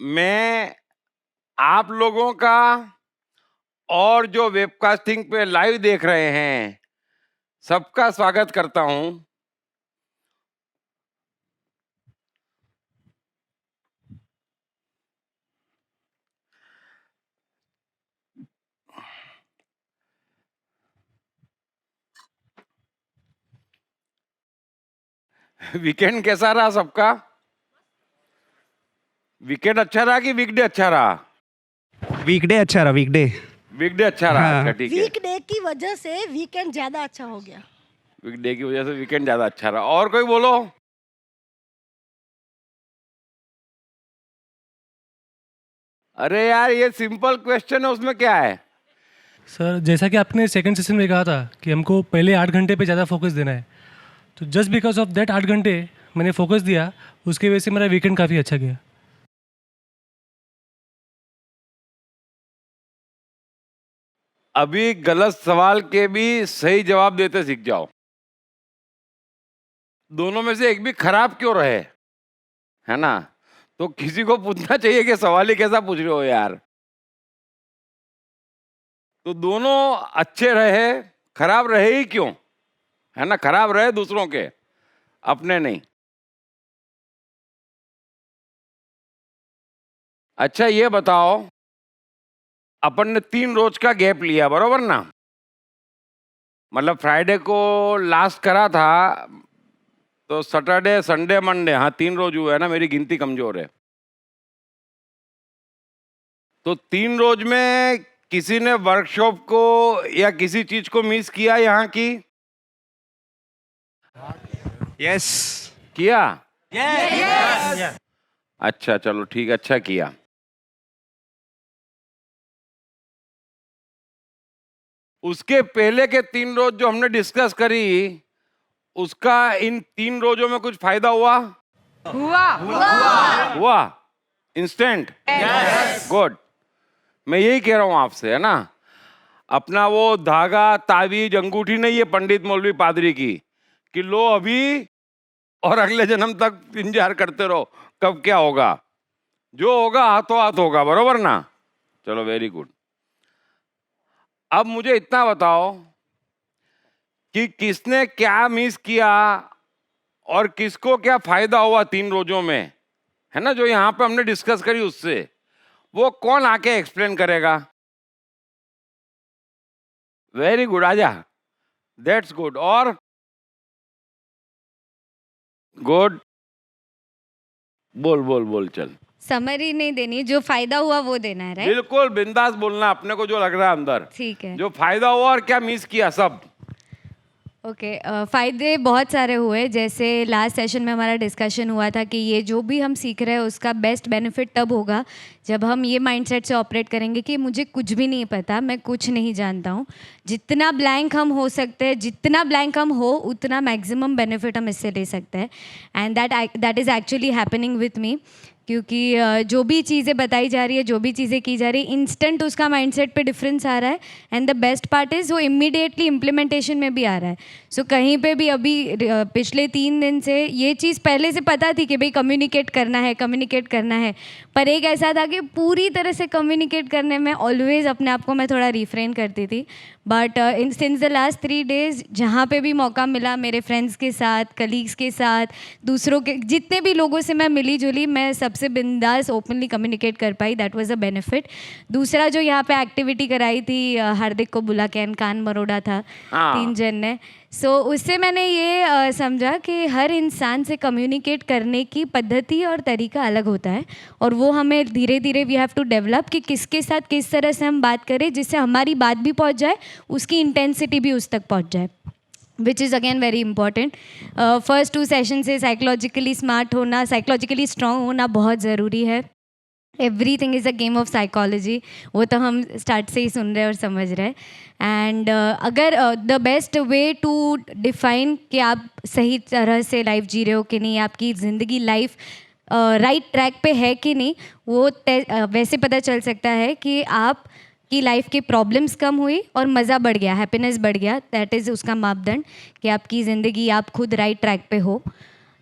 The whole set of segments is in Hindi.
मैं आप लोगों का और जो वेबकास्टिंग पे लाइव देख रहे हैं सबका स्वागत करता हूं। वीकेंड कैसा रहा सबका? वीकेंड अच्छा रहा कि वीकडे अच्छा रहा? वीकडे अच्छा रहा, वीकडे। वीकडे अच्छा रहा। हाँ। अच्छा ठीक है, वीकडे की वजह से वीकेंड ज्यादा अच्छा हो गया। वीकडे की वजह से वीकेंड ज्यादा अच्छा रहा। और कोई बोलो। अरे यार ये सिंपल क्वेश्चन है, उसमें क्या है? सर जैसा कि आपने सेकंड सेशन में कहा था कि हमको पहले 8 घंटे पे ज़्यादा फोकस देना है, तो जस्ट बिकॉज ऑफ दैट 8 घंटे मैंने फोकस दिया, उसकी वजह से मेरा वीकेंड काफ़ी अच्छा गया। अभी गलत सवाल के भी सही जवाब देते सीख जाओ। दोनों में से एक भी खराब क्यों रहे, है ना? तो किसी को पूछना चाहिए कि सवाल ही कैसा पूछ रहे हो यार। तो दोनों अच्छे रहे, खराब रहे ही क्यों, है ना? खराब रहे दूसरों के, अपने नहीं। अच्छा ये बताओ, अपन ने 3 रोज का गैप लिया बरोबर ना? मतलब फ्राइडे को लास्ट करा था, तो सैटरडे संडे मंडे, हाँ 3 रोज हुआ है ना, मेरी गिनती कमजोर है। तो 3 रोज में किसी ने वर्कशॉप को या किसी चीज को मिस किया यहाँ की? यस। किया? अच्छा चलो ठीक, अच्छा किया। उसके पहले के 3 रोज जो हमने डिस्कस करी, उसका इन 3 रोजों में कुछ फायदा हुआ? हुआ इंस्टेंट? गुड। मैं यही कह रहा हूं आपसे, है ना? अपना वो धागा तावीज अंगूठी नहीं है पंडित मौलवी पादरी की कि लो अभी और अगले जन्म तक इंतजार करते रहो कब क्या होगा। जो होगा हाथों हाथ होगा, बरोबर ना? चलो वेरी गुड। अब मुझे इतना बताओ कि किसने क्या मिस किया और किसको क्या फायदा हुआ 3 रोजों में, है ना? जो यहां पे हमने डिस्कस करी उससे वो कौन आके एक्सप्लेन करेगा? वेरी गुड, आजा। That's good. और गुड, बोल बोल बोल चल। समरी नहीं देनी, जो फायदा हुआ वो देना है, राइट? बिल्कुल बिंदास बोलना, अपने को जो लग रहा है अंदर, ठीक है। जो फायदा हुआ और क्या मिस किया सब। ओके, फ़ायदे बहुत सारे हुए। जैसे लास्ट सेशन में हमारा डिस्कशन हुआ था कि ये जो भी हम सीख रहे हैं उसका बेस्ट बेनिफिट तब होगा जब हम ये माइंडसेट से ऑपरेट करेंगे कि मुझे कुछ भी नहीं पता, मैं कुछ नहीं जानता हूँ। जितना ब्लैंक हम हो सकते हैं, जितना ब्लैंक हम हो उतना मैक्सिमम बेनिफिट हम इससे ले सकते हैं। And that is actually happening with me, क्योंकि जो भी चीज़ें बताई जा रही है, जो भी चीज़ें की जा रही है, इंस्टेंट उसका माइंडसेट पे डिफरेंस आ रहा है। And the best part is वो इमीडिएटली इम्प्लीमेंटेशन में भी आ रहा है। सो कहीं पे भी अभी पिछले 3 दिन से ये चीज़ पहले से पता थी कि भाई कम्युनिकेट करना है, कम्युनिकेट करना है, पर एक ऐसा था कि पूरी तरह से कम्युनिकेट करने में ऑलवेज अपने आप को मैं थोड़ा रिफ्रेन करती थी। But since the last 3 days जहाँ पे भी मौका मिला, मेरे फ्रेंड्स के साथ, कलीग्स के साथ, दूसरों के जितने भी लोगों से मैं मिली जुली, मैं सबसे बिंदास ओपनली कम्युनिकेट कर पाई। That was a benefit. दूसरा जो यहाँ पे एक्टिविटी कराई थी, हार्दिक को बुला के कान मरोड़ा था हाँ। 3 जन ने। सो उससे मैंने ये समझा कि हर इंसान से कम्युनिकेट करने की पद्धति और तरीका अलग होता है, और वो हमें धीरे धीरे वी हैव टू डेवलप कि किसके साथ किस तरह से हम बात करें जिससे हमारी बात भी पहुंच जाए, उसकी इंटेंसिटी भी उस तक पहुंच जाए, which is again very important. First 2 session से साइकोलॉजिकली स्मार्ट होना, साइकोलॉजिकली स्ट्रॉन्ग होना बहुत ज़रूरी है। Everything is a game of psychology, वो तो हम स्टार्ट से ही सुन रहे हैं और समझ रहे हैं। एंड अगर the best way to define कि आप सही तरह से लाइफ जी रहे हो कि नहीं, आपकी ज़िंदगी लाइफ राइट ट्रैक पे है कि नहीं, वो वैसे पता चल सकता है कि आप की लाइफ की प्रॉब्लम्स कम हुई और मज़ा बढ़ गया, हैप्पीनेस बढ़ गया। दैट इज़ उसका मापदंड कि आपकी ज़िंदगी, आप खुद राइट ट्रैक पे हो।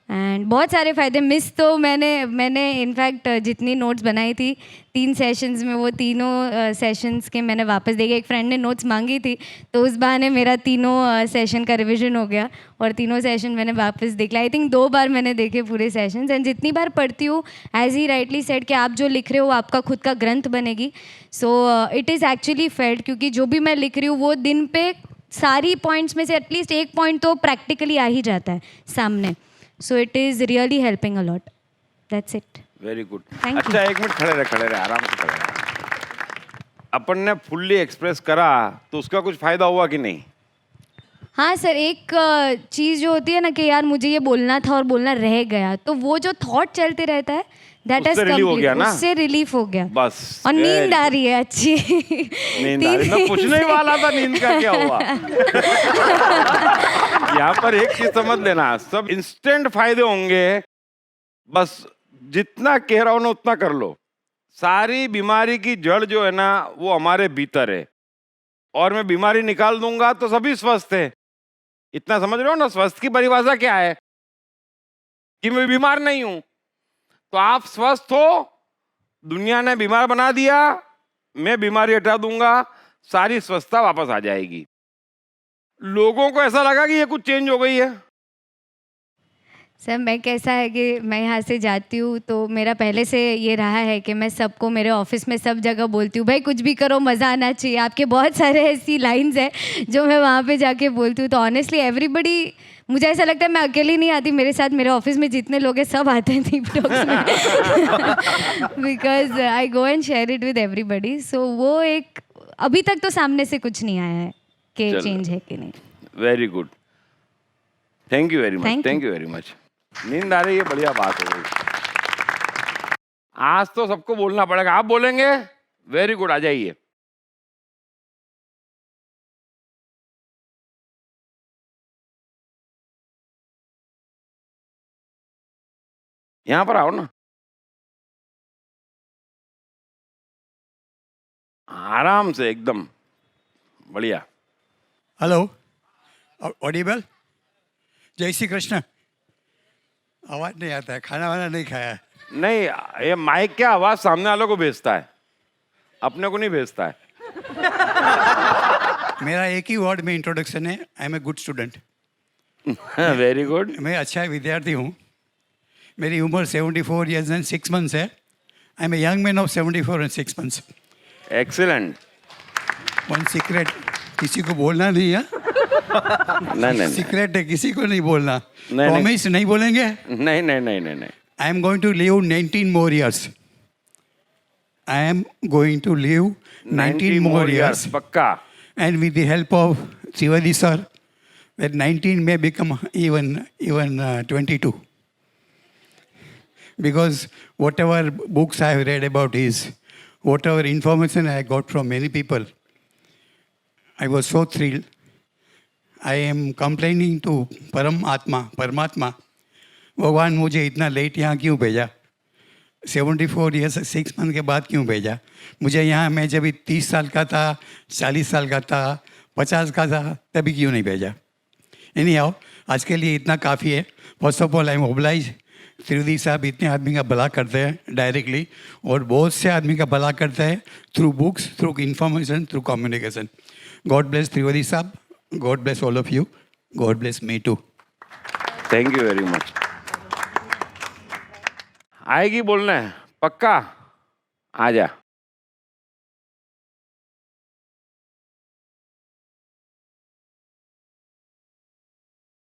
एंड बहुत सारे फ़ायदे मिस तो मैंने इनफैक्ट जितनी नोट्स बनाई थी 3 सेशंस में, वो तीनों सेशंस के मैंने वापस देखे। एक फ्रेंड ने नोट्स मांगी थी तो उस बहाने मेरा तीनों सेशन का रिवीजन हो गया और तीनों सेशन मैंने वापस देख लिया। आई थिंक 2 बार मैंने देखे पूरे सेशंस। एंड जितनी बार पढ़ती हूँ, एज ही राइटली सेड कि आप जो लिख रहे हो आपका खुद का ग्रंथ बनेगी। So it is actually failed, क्योंकि जो भी मैं लिख रही हूँ वो दिन पे सारी पॉइंट्स में से एटलीस्ट एक पॉइंट तो प्रैक्टिकली आ ही जाता है सामने। So it is really helping a lot. That's it. Very good. Thank you. अच्छा, 1 मिनट खड़े रहे, आराम से खड़े रहे। अपन ने फुल्ली एक्सप्रेस करा तो उसका कुछ फायदा हुआ कि नहीं? हाँ सर, एक चीज़ जो होती है ना कि यार मुझे ये बोलना था और बोलना रह गया, तो वो जो थॉट चलते रहता है दैट उससे relief हो गया ना? उससे रिलीफ हो गया। बस, और very नींद आ good. रही है अच्छी। नींद आ रही, मैं पूछने ही वाला था नींद का क्या हुआ। यहाँ पर एक चीज समझ लेना, सब इंस्टेंट फायदे होंगे, बस जितना कह रहा हूं ना उतना कर लो। सारी बीमारी की जड़ जो है ना वो हमारे भीतर है, और मैं बीमारी निकाल दूंगा तो सभी स्वस्थ है। इतना समझ रहे हो ना? स्वस्थ की परिभाषा क्या है कि मैं बीमार नहीं हूं। तो आप स्वस्थ हो, दुनिया ने बीमार बना दिया, मैं बीमारी हटा दूंगा, सारी स्वस्थता वापस आ जाएगी। लोगों को ऐसा लगा कि ये कुछ चेंज हो गई है। सर मैं कैसा है कि मैं यहाँ से जाती हूँ तो मेरा पहले से ये रहा है कि मैं सबको, मेरे ऑफिस में सब जगह बोलती हूँ भाई कुछ भी करो मज़ा आना चाहिए। आपके बहुत सारे ऐसी लाइंस हैं जो मैं वहाँ पे जाके बोलती हूँ। तो ऑनेस्टली एवरीबडी, मुझे ऐसा लगता है मैं अकेली नहीं आती, मेरे साथ मेरे ऑफिस में जितने लोग हैं सब आते हैं दीप टॉक्स में। Because I go and share it with everybody. So वो एक अभी तक तो सामने से कुछ नहीं आया है कि चलो। चेंज है कि नहीं। Very good, thank you very much, Thank you. Thank you very much. नींद आ रही है, बढ़िया बात हो गई। आज तो सबको बोलना पड़ेगा। आप बोलेंगे? वेरी गुड, आ जाइए। यहां पर आओ ना, आराम से, एकदम बढ़िया। Hello, Audible? जय श्री कृष्ण। आवाज़ नहीं आता है, खाना वाना नहीं खाया है। नहीं, ये माइक क्या आवाज सामने वालों को भेजता है, अपने को नहीं भेजता है। मेरा एक ही वर्ड में इंट्रोडक्शन है, I am a good student. Very good. मैं अच्छा विद्यार्थी हूँ। मेरी उम्र 74 ईयर्स एंड 6 मंथ्स है। I am a young man of 74 and 6 months. Excellent. One secret, किसी को बोलना नहीं है। नहीं नहीं सीक्रेट है, किसी को नहीं बोलना। नहीं। प्रॉमिस नहीं बोलेंगे। नहीं नहीं नहीं नहीं नहीं। I am going to live 19 more years. I am going to live 19 more years. पक्का। And with the help of Trivedi sir, that 19 may become even 22. Because whatever books I have read about his, whatever information I got from many people, I was so thrilled. I am complaining to Paramatma, भगवान मुझे इतना लेट यहाँ क्यों भेजा? 74 ईयर्स 6 मंथ के बाद क्यों भेजा मुझे यहाँ? मैं जब 30 साल का था, 40 साल का था, 50 का था, तभी क्यों नहीं भेजा? एनी हाउ, आज के लिए इतना काफ़ी है। First of all I am oblige. Trivedi साहब इतने आदमी का भला करते हैं डायरेक्टली, और बहुत से आदमी का भला करते हैं through books, through information, through communication. God bless Trivedi साहब, God bless all of you, God bless me too. Thank you very much. आएगी बोलना है? पक्का? आ जा।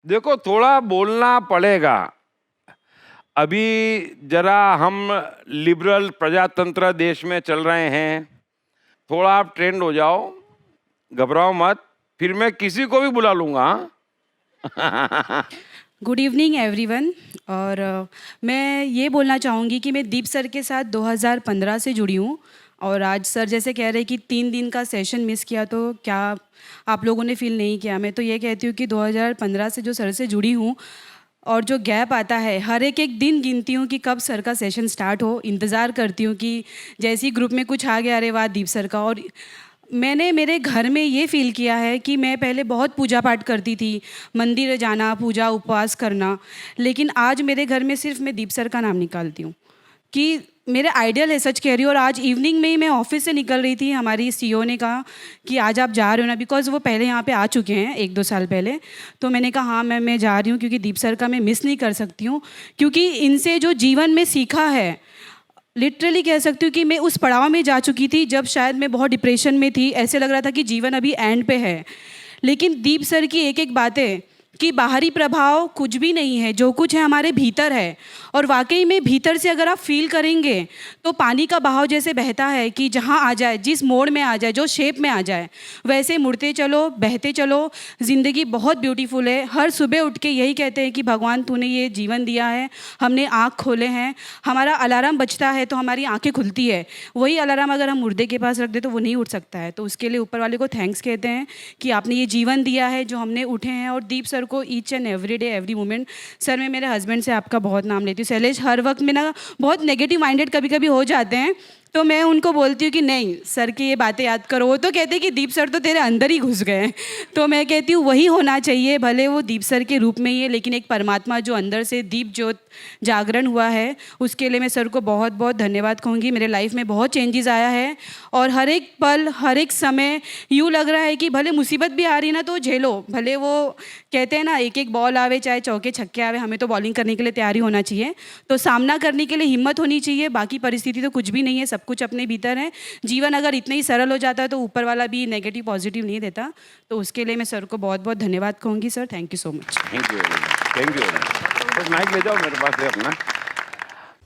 देखो, थोड़ा बोलना पड़ेगा। अभी जरा हम लिबरल प्रजातंत्र देश में चल रहे हैं, थोड़ा आप ट्रेंड हो जाओ, घबराओ मत, फिर मैं किसी को भी बुला लूंगा। Good evening everyone. और मैं ये बोलना चाहूँगी कि मैं दीप सर के साथ 2015 से जुड़ी हूँ, और आज सर जैसे कह रहे हैं कि 3 दिन का सेशन मिस किया, तो क्या आप लोगों ने फील नहीं किया? मैं तो ये कहती हूँ कि 2015 से जो सर से जुड़ी हूँ, और जो गैप आता है, हर एक दिन गिनती हूँ कि कब सर का सेशन स्टार्ट हो। इंतज़ार करती हूँ कि जैसे ही ग्रुप में कुछ आ गया, अरे वाह दीप सर का। और मैंने मेरे घर में ये फ़ील किया है कि मैं पहले बहुत पूजा पाठ करती थी, मंदिर जाना, पूजा उपवास करना, लेकिन आज मेरे घर में सिर्फ मैं दीप सर का नाम निकालती हूँ कि मेरे आइडियल है, सच कह रही हूँ। और आज इवनिंग में ही मैं ऑफिस से निकल रही थी, हमारी सीईओ ने कहा कि आज आप जा रहे हो ना, बिकॉज़ वो पहले यहाँ पे आ चुके हैं 1-2 साल पहले। तो मैंने कहा हाँ मैं जा रही हूँ, क्योंकि दीप सर का मैं मिस नहीं कर सकती हूँ, क्योंकि इनसे जो जीवन में सीखा है, लिटरली कह सकती हूँ कि मैं उस पड़ाव में जा चुकी थी जब शायद मैं बहुत डिप्रेशन में थी, ऐसे लग रहा था कि जीवन अभी एंड पे है। लेकिन दीप सर की एक एक बातें कि बाहरी प्रभाव कुछ भी नहीं है, जो कुछ है हमारे भीतर है। और वाकई में भीतर से अगर आप फील करेंगे तो पानी का बहाव जैसे बहता है कि जहाँ आ जाए, जिस मोड़ में आ जाए, जो शेप में आ जाए, वैसे मुड़ते चलो, बहते चलो। ज़िंदगी बहुत ब्यूटीफुल है। हर सुबह उठ के यही कहते हैं कि भगवान तूने ये जीवन दिया है, हमने आँख खोले हैं, हमारा अलार्म बजता है तो हमारी आँखें खुलती है। वही अलार्म अगर हम मुर्दे के पास रख दे तो वो नहीं उठ सकता है। तो उसके लिए ऊपर वाले को थैंक्स कहते हैं कि आपने ये जीवन दिया है जो हमने उठे हैं। और दीप सर को each and every day every moment. Sir मैं मेरे हस्बैंड से आपका बहुत नाम लेती हूँ। शैलेश हर वक्त में ना बहुत नेगेटिव माइंडेड कभी कभी हो जाते हैं, तो मैं उनको बोलती हूँ कि नहीं सर की ये बातें याद करो। वो तो कहते हैं कि दीप सर तो तेरे अंदर ही घुस गए हैं। तो मैं कहती हूँ वही होना चाहिए, भले वो दीप सर के रूप में ही है, लेकिन एक परमात्मा जो अंदर से दीप ज्योत जागरण हुआ है, उसके लिए मैं सर को बहुत बहुत धन्यवाद कहूँगी। मेरे लाइफ में बहुत चेंजेस आया है और हर एक पल, हर एक समय यूँ लग रहा है कि भले मुसीबत भी आ रही ना तो झेलो। भले वो कहते हैं ना एक एक बॉल आवे चाहे चौके छक्के आवे, हमें तो बॉलिंग करने के लिए तैयारी होना चाहिए, तो सामना करने के लिए हिम्मत होनी चाहिए। बाकी परिस्थिति तो कुछ भी नहीं है, सब कुछ अपने भीतर है। जीवन अगर इतना ही सरल हो जाता है तो ऊपर वाला भी नेगेटिव पॉजिटिव नहीं देता। तो उसके लिए मैं सर को बहुत बहुत धन्यवाद कहूँगी। Sir thank you so much. Thank you, thank you. तो माइक ले जाओ मेरे पास है अपना।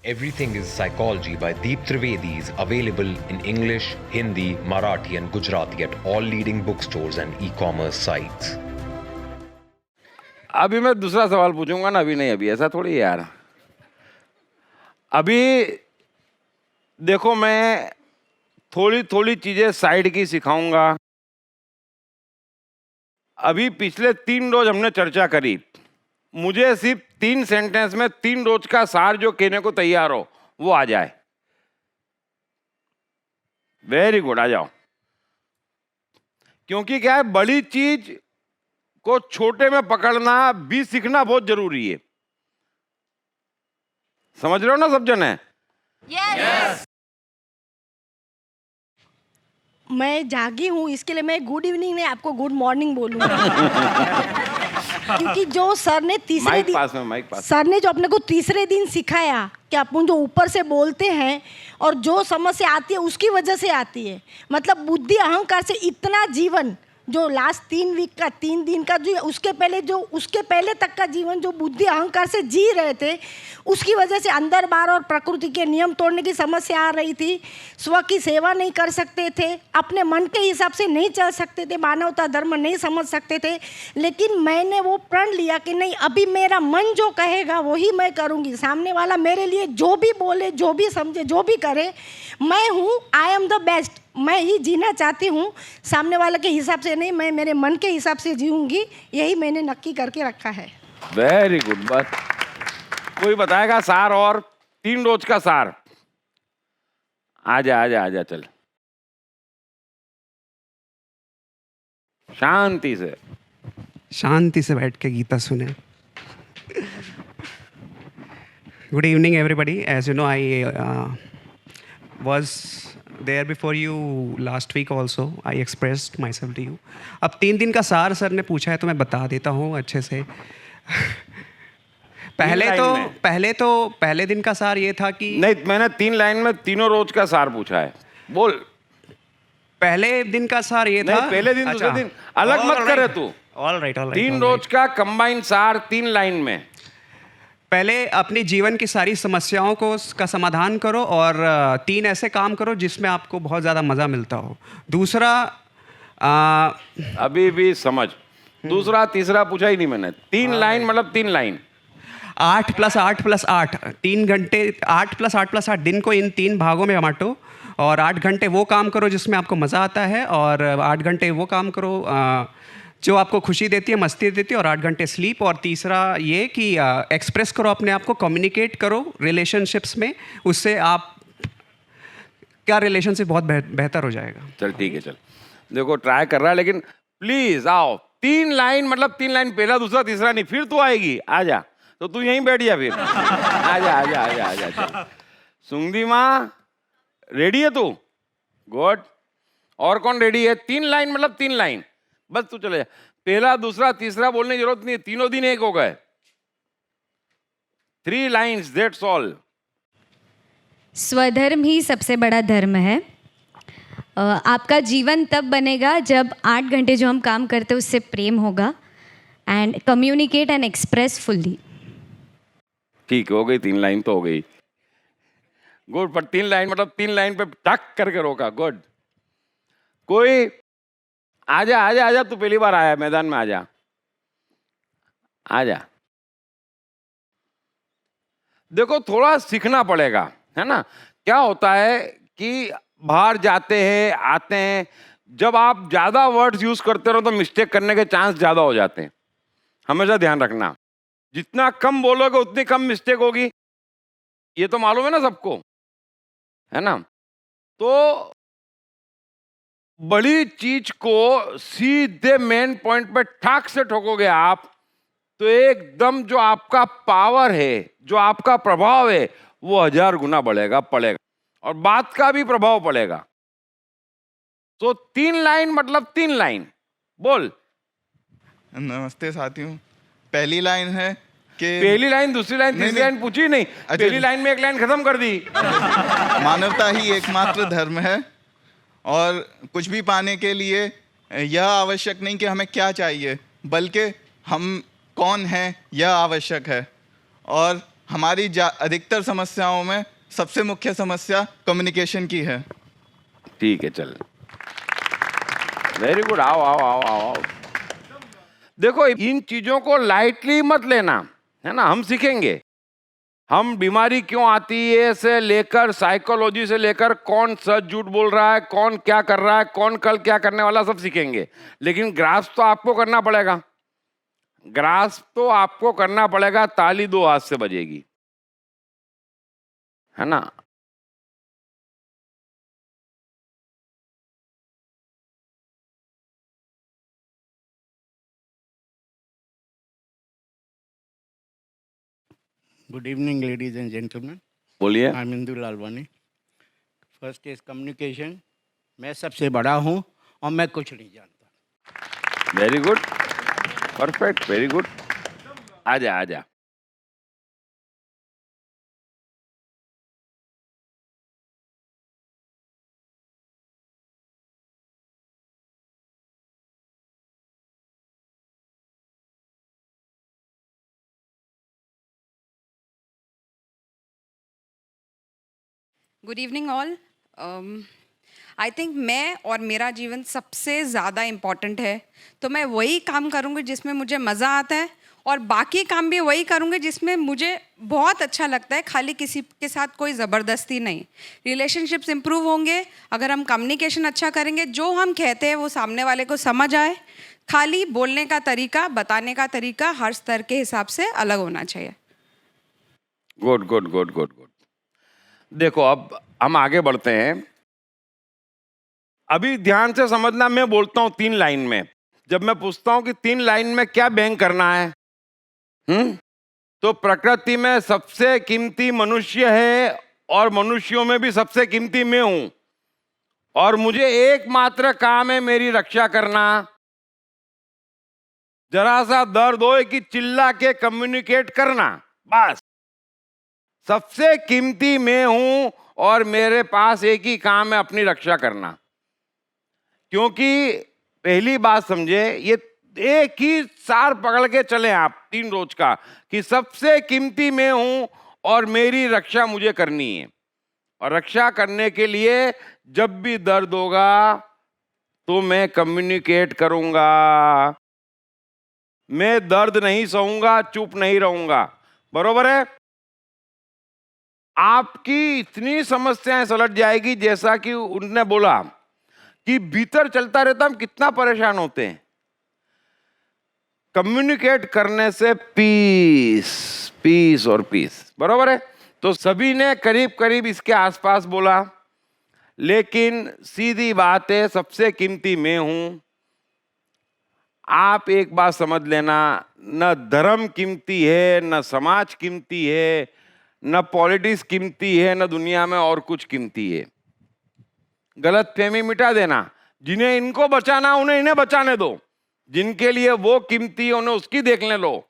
Everything is Psychology by Deep Trivedi is available in English, Hindi, Marathi and Gujarati at all leading bookstores and e-commerce sites. अभी मैं दूसरा सवाल पूछूंगा ना, अभी नहीं, अभी ऐसा थोड़ी है यार। अभी देखो मैं थोड़ी थोड़ी चीजें साइड की सिखाऊंगा। अभी पिछले 3 रोज हमने चर्चा करी, मुझे सिर्फ 3 सेंटेंस में 3 रोज का सार जो कहने को तैयार हो वो आ जाए। वेरी गुड, आ जाओ। क्योंकि क्या है, बड़ी चीज को छोटे में पकड़ना भी सीखना बहुत जरूरी है। समझ रहे हो ना सब जने? yes. मैं जागी हूँ, इसके लिए मैं गुड इवनिंग नहीं आपको गुड मॉर्निंग बोलूँगा। क्योंकि जो सर ने तीसरे माइक दिन पास में, माइक पास। सर ने जो अपने को तीसरे दिन सिखाया कि अपन जो ऊपर से बोलते हैं और जो समस्या आती है उसकी वजह से आती है। मतलब बुद्धि अहंकार से इतना जीवन जो लास्ट 3 वीक का 3 दिन का जो उसके पहले तक का जीवन जो बुद्धि अहंकार से जी रहे थे, उसकी वजह से अंदर बाहर और प्रकृति के नियम तोड़ने की समस्या आ रही थी। स्व की सेवा नहीं कर सकते थे, अपने मन के हिसाब से नहीं चल सकते थे, मानवता धर्म नहीं समझ सकते थे। लेकिन मैंने वो प्रण लिया कि नहीं, अभी मेरा मन जो कहेगा वही मैं करूँगी। सामने वाला मेरे लिए जो भी बोले, जो भी समझे, जो भी करे, मैं हूँ, आई एम द बेस्ट, मैं ही जीना चाहती हूँ। सामने वाले के हिसाब से नहीं, मैं मेरे मन के हिसाब से जीऊँगी, यही मैंने नक्की करके रखा है। Very good. बस कोई बताएगा सार, और 3 रोज का सार? आजा आजा आजा, चल शांति से बैठ के गीता सुने। Good evening everybody. As you know I was there before you last week also. I expressed myself to you. अब 3 दिन का सार सर ने पूछा है तो मैं बता देता हूँ अच्छे से। पहले दिन का सार ये था कि नहीं, मैंने 3 लाइन में तीनों रोज का सार पूछा है। बोल। पहले दिन का सार ये था। नहीं, पहले दिन दूसरे दिन अलग मत करे तू। ऑल राइट 3 रोज का कंबाइंड सार 3 लाइन में। पहले अपनी जीवन की सारी समस्याओं को का समाधान करो और 3 ऐसे काम करो जिसमें आपको बहुत ज़्यादा मज़ा मिलता हो। दूसरा अभी भी समझ, दूसरा तीसरा पूछा ही नहीं मैंने। 3 लाइन मतलब 3 लाइन। 8 + 8 + 8 3 घंटे। 8 + 8 + 8 दिन को इन 3 भागों में बांटो और 8 घंटे वो काम करो जिसमें आपको मज़ा आता है और 8 घंटे वो काम करो जो आपको खुशी देती है, मस्ती देती है, और 8 घंटे स्लीप। और तीसरा ये कि एक्सप्रेस करो अपने आप को, कम्युनिकेट करो रिलेशनशिप्स में, उससे आप क्या रिलेशनशिप बहुत बेहतर हो जाएगा। चल ठीक है, चल देखो ट्राई कर रहा है, लेकिन प्लीज आओ। 3 लाइन मतलब 3 लाइन, पहला दूसरा तीसरा नहीं, फिर तू आएगी। आजा, तो तू यहीं बैठ जा फिर। आजा आजा आजा आजा चल। सुंगदी माँ रेडी है तू? गुड। और कौन रेडी है? 3 लाइन मतलब 3 लाइन, बस तू चले जा। पहला दूसरा तीसरा बोलने की जरूरत नहीं, तीनों दिन एक हो गए। 3 लाइन्स, दैट्स ऑल। स्वधर्म ही सबसे बड़ा धर्म है। आपका जीवन तब बनेगा जब 8 घंटे जो हम काम करते हैं उससे प्रेम होगा। And communicate and express fully. ठीक हो गई, 3 लाइन तो हो गई। गुड, पर 3 लाइन मतलब 3 लाइन पे टक करके रोका। गुड। कोई आजा आजा आजा, तू पहली बार आया मैदान में, आजा आजा। देखो थोड़ा सीखना पड़ेगा, है ना। क्या होता है कि बाहर जाते हैं आते हैं, जब आप ज्यादा वर्ड्स यूज करते रहो तो मिस्टेक करने के चांस ज्यादा हो जाते हैं। हमेशा ध्यान रखना, जितना कम बोलोगे उतनी कम मिस्टेक होगी, ये तो मालूम है ना सबको, है ना। तो बड़ी चीज को सीधे मेन पॉइंट पे ठाक से ठोकोगे आप, तो एकदम जो आपका पावर है, जो आपका प्रभाव है, वो 1000 गुना बढ़ेगा, पड़ेगा, और बात का भी प्रभाव पड़ेगा। तो 3 लाइन मतलब 3 लाइन बोल। नमस्ते साथियों, पहली लाइन है कि पहली लाइन, दूसरी लाइन, नहीं, तीसरी लाइन पूछी नहीं, पहली लाइन में एक लाइन खत्म कर दी। मानवता ही एकमात्र धर्म है, और कुछ भी पाने के लिए यह आवश्यक नहीं कि हमें क्या चाहिए, बल्कि हम कौन हैं यह आवश्यक है। और हमारी अधिकतर समस्याओं में सबसे मुख्य समस्या कम्युनिकेशन की है। ठीक है, चल वेरी गुड। आओ आओ आओ आओ आओ। देखो इन चीजों को लाइटली मत लेना, है ना। हम सीखेंगे, हम बीमारी क्यों आती है से लेकर, साइकोलॉजी से लेकर, कौन सच झूठ बोल रहा है, कौन क्या कर रहा है, कौन कल क्या करने वाला, सब सीखेंगे। लेकिन ग्रास्प तो आपको करना पड़ेगा, ग्रास्प तो आपको करना पड़ेगा। ताली 2 हाथ से बजेगी, है ना। Good evening, ladies and gentlemen. बोलिए। I'm Indu Lalwani. First is communication. मैं सबसे बड़ा हूँ और मैं कुछ नहीं जानता। Very good, perfect, very good. आजा आजा। Good evening all. I think मैं और मेरा जीवन सबसे ज़्यादा इम्पॉर्टेंट है, तो मैं वही काम करूँगी जिसमें मुझे मज़ा आता है, और बाकी काम भी वही करूँगी जिसमें मुझे बहुत अच्छा लगता है। खाली किसी के साथ कोई ज़बरदस्ती नहीं। रिलेशनशिप्स इम्प्रूव होंगे अगर हम कम्युनिकेशन अच्छा करेंगे, जो हम कहते हैं वो सामने वाले को समझ आए। खाली बोलने का तरीका, बताने का तरीका हर स्तर के हिसाब से अलग होना चाहिए। Good good good good good. देखो अब हम आगे बढ़ते हैं। अभी ध्यान से समझना, मैं बोलता हूं 3 लाइन में, जब मैं पूछता हूं कि 3 लाइन में क्या बैंक करना है, तो प्रकृति में सबसे कीमती मनुष्य है, और मनुष्यों में भी सबसे कीमती मैं हूं, और मुझे एकमात्र काम है मेरी रक्षा करना। जरा सा दर्द हो कि चिल्ला के कम्युनिकेट करना, बस। सबसे कीमती मैं हूं और मेरे पास एक ही काम है, अपनी रक्षा करना। क्योंकि पहली बात समझे, ये एक ही सार पकड़ के चले आप 3 रोज का, कि सबसे कीमती मैं हूं और मेरी रक्षा मुझे करनी है। और रक्षा करने के लिए जब भी दर्द होगा तो मैं कम्युनिकेट करूंगा। मैं दर्द नहीं सहूंगा, चुप नहीं रहूंगा। बरोबर है? आपकी इतनी समस्याएं सुलझ जाएगी, जैसा कि उनने बोला कि भीतर चलता रहता, हम कितना परेशान होते हैं। कम्युनिकेट करने से पीस, पीस और पीस। बरोबर है? तो सभी ने करीब करीब इसके आसपास बोला, लेकिन सीधी बात है, सबसे कीमती मैं हूं। आप एक बात समझ लेना, न धर्म कीमती है, न समाज कीमती है, न पॉलिटिक्स कीमती है, न दुनिया में और कुछ कीमती है। गलत फहमी मिटा देना। जिन्हें इनको बचाना उन्हें इन्हें बचाने दो, जिनके लिए वो कीमती है उन्हें उसकी देखने लो।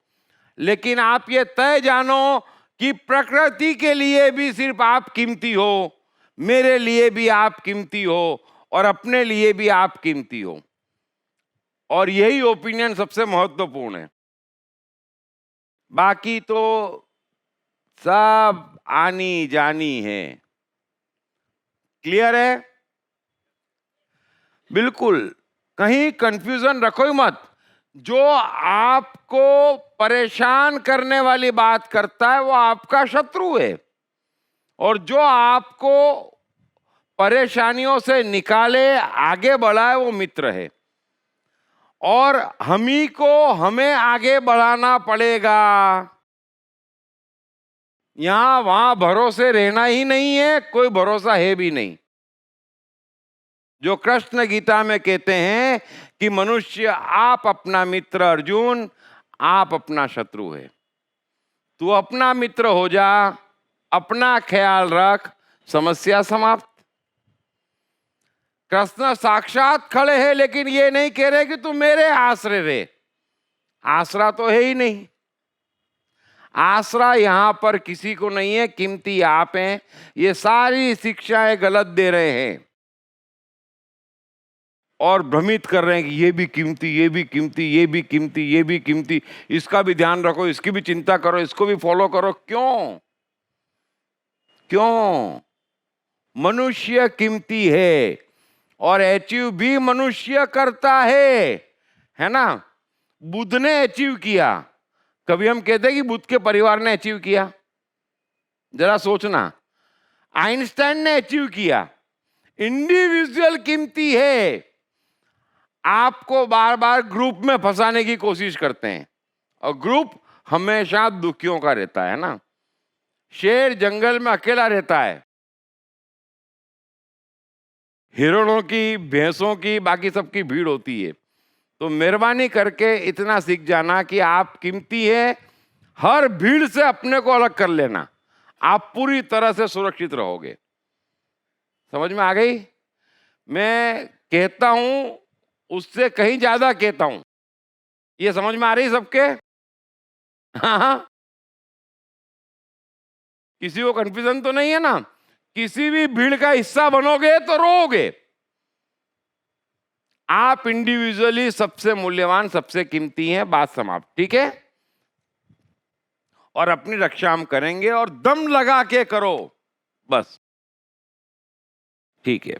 लेकिन आप ये तय जानो कि प्रकृति के लिए भी सिर्फ आप कीमती हो, मेरे लिए भी आप कीमती हो, और अपने लिए भी आप कीमती हो। और यही ओपिनियन सबसे महत्वपूर्ण है। बाकी तो सब आनी जानी है। क्लियर है? बिल्कुल, कहीं कंफ्यूजन रखो ही मत। जो आपको परेशान करने वाली बात करता है वो आपका शत्रु है, और जो आपको परेशानियों से निकाले, आगे बढ़ाए, वो मित्र है। और हमी को हमें आगे बढ़ाना पड़ेगा। यहां वहां भरोसे रहना ही नहीं है, कोई भरोसा है भी नहीं। जो कृष्ण गीता में कहते हैं कि मनुष्य आप अपना मित्र, अर्जुन आप अपना शत्रु है। तू अपना मित्र हो जा, अपना ख्याल रख, समस्या समाप्त। कृष्ण साक्षात खड़े हैं, लेकिन ये नहीं कह रहे कि तू मेरे आश्रय रहे। आसरा तो है ही नहीं। आसरा यहां पर किसी को नहीं है, कीमती आप हैं। ये सारी शिक्षाएं गलत दे रहे हैं और भ्रमित कर रहे हैं कि ये भी कीमती, ये भी कीमती, ये भी कीमती, ये भी कीमती, इसका भी ध्यान रखो, इसकी भी चिंता करो, इसको भी फॉलो करो। क्यों? क्यों? मनुष्य कीमती है और अचीव भी मनुष्य करता है ना? बुद्ध ने अचीव किया। कभी हम कहते हैं कि बुद्ध के परिवार ने अचीव किया? जरा सोचना। आइंस्टाइन ने अचीव किया। इंडिविजुअल कीमती है। आपको बार बार ग्रुप में फंसाने की कोशिश करते हैं, और ग्रुप हमेशा दुखियों का रहता है ना। शेर जंगल में अकेला रहता है, हिरणों की, भैंसों की, बाकी सबकी भीड़ होती है। तो मेहरबानी करके इतना सीख जाना कि आप कीमती है। हर भीड़ से अपने को अलग कर लेना, आप पूरी तरह से सुरक्षित रहोगे। समझ में आ गई? मैं कहता हूं उससे कहीं ज्यादा कहता हूं। ये समझ में आ रही सबके? हाँ, किसी को कंफ्यूजन तो नहीं है ना? किसी भी भीड़ का हिस्सा बनोगे तो रोओगे। आप इंडिविजुअली सबसे मूल्यवान, सबसे कीमती हैं। बात समाप्त। ठीक है? और अपनी रक्षा हम करेंगे, और दम लगा के करो बस। ठीक है।